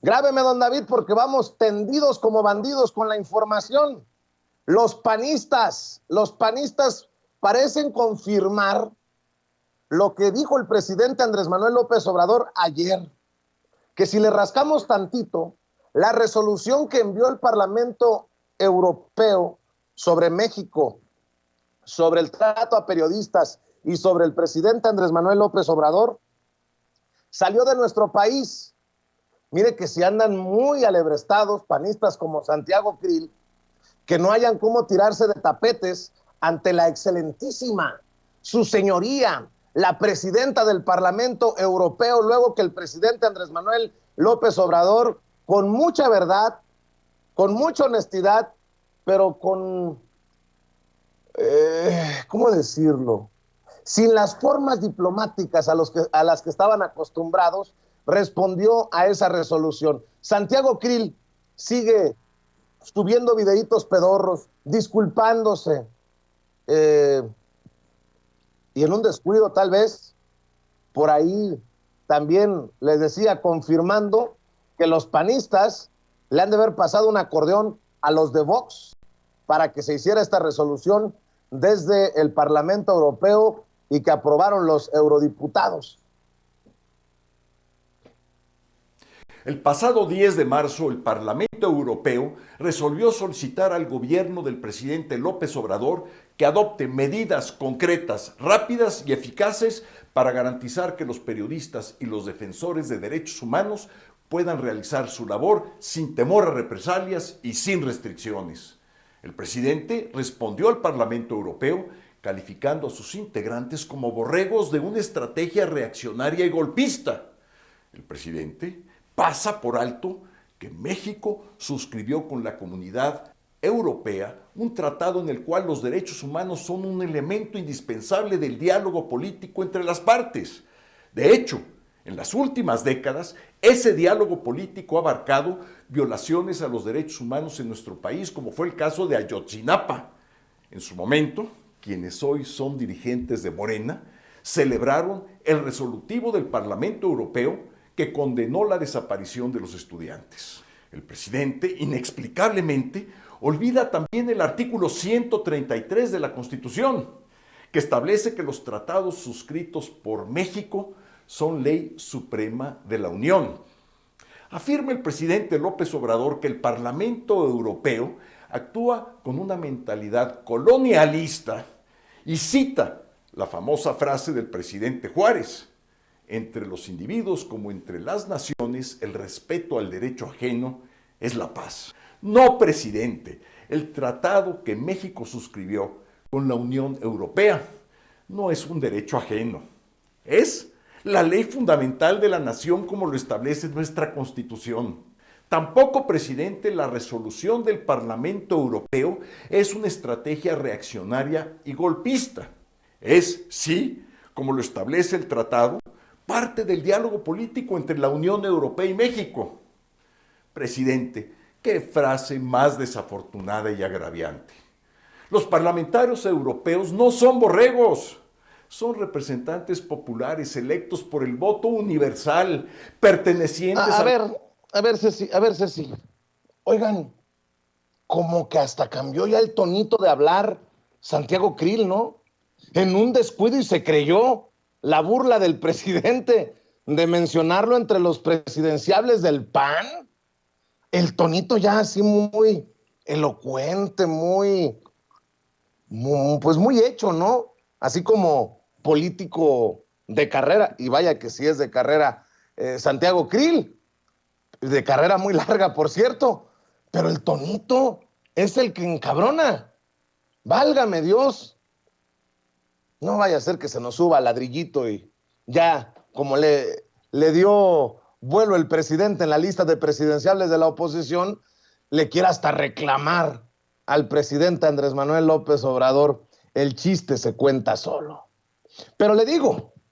Grábeme, don David, porque vamos tendidos como bandidos con la información. Los panistas parecen confirmar lo que dijo el presidente Andrés Manuel López Obrador ayer, que si le rascamos tantito, la resolución que envió el Parlamento Europeo sobre México, sobre el trato a periodistas y sobre el presidente Andrés Manuel López Obrador, salió de nuestro país. Mire que si andan muy alebrestados panistas como Santiago Krill, que no hayan cómo tirarse de tapetes ante la excelentísima, su señoría, la presidenta del Parlamento Europeo, luego que el presidente Andrés Manuel López Obrador, con mucha verdad, con mucha honestidad, pero con, ¿cómo decirlo? Sin las formas diplomáticas a las que estaban acostumbrados, respondió a esa resolución. Santiago Krill sigue subiendo videitos pedorros, disculpándose, y en un descuido tal vez, por ahí también les decía, confirmando que los panistas le han de haber pasado un acordeón a los de Vox para que se hiciera esta resolución desde el Parlamento Europeo y que aprobaron los eurodiputados. El pasado 10 de marzo, el Parlamento Europeo resolvió solicitar al gobierno del presidente López Obrador que adopte medidas concretas, rápidas y eficaces para garantizar que los periodistas y los defensores de derechos humanos puedan realizar su labor sin temor a represalias y sin restricciones. El presidente respondió al Parlamento Europeo calificando a sus integrantes como borregos de una estrategia reaccionaria y golpista. El presidente pasa por alto que México suscribió con la Comunidad Europea un tratado en el cual los derechos humanos son un elemento indispensable del diálogo político entre las partes. De hecho, en las últimas décadas, ese diálogo político ha abarcado violaciones a los derechos humanos en nuestro país, como fue el caso de Ayotzinapa. En su momento, quienes hoy son dirigentes de Morena, celebraron el resolutivo del Parlamento Europeo que condenó la desaparición de los estudiantes. El presidente, inexplicablemente, olvida también el artículo 133 de la Constitución, que establece que los tratados suscritos por México son ley suprema de la Unión. Afirma el presidente López Obrador que el Parlamento Europeo actúa con una mentalidad colonialista y cita la famosa frase del presidente Juárez: entre los individuos como entre las naciones, el respeto al derecho ajeno es la paz. No, presidente, el tratado que México suscribió con la Unión Europea no es un derecho ajeno, es la ley fundamental de la nación como lo establece nuestra Constitución. Tampoco, presidente, la resolución del Parlamento Europeo es una estrategia reaccionaria y golpista. Es, sí, como lo establece el tratado, parte del diálogo político entre la Unión Europea y México. Presidente, qué frase más desafortunada y agraviante. Los parlamentarios europeos no son borregos, son representantes populares electos por el voto universal, pertenecientes A ver, Ceci. Oigan, como que hasta cambió ya el tonito de hablar Santiago Krill, ¿no? En un descuido y se creyó la burla del presidente de mencionarlo entre los presidenciables del PAN. El tonito ya así muy elocuente, pues muy hecho, ¿no? Así como político de carrera, y vaya que sí es de carrera, Santiago Krill, de carrera muy larga, por cierto, pero el tonito es el que encabrona. Válgame Dios. No vaya a ser que se nos suba al ladrillito y ya, como le dio vuelo el presidente en la lista de presidenciables de la oposición, le quiera hasta reclamar al presidente Andrés Manuel López Obrador. El chiste se cuenta solo. Pero le digo,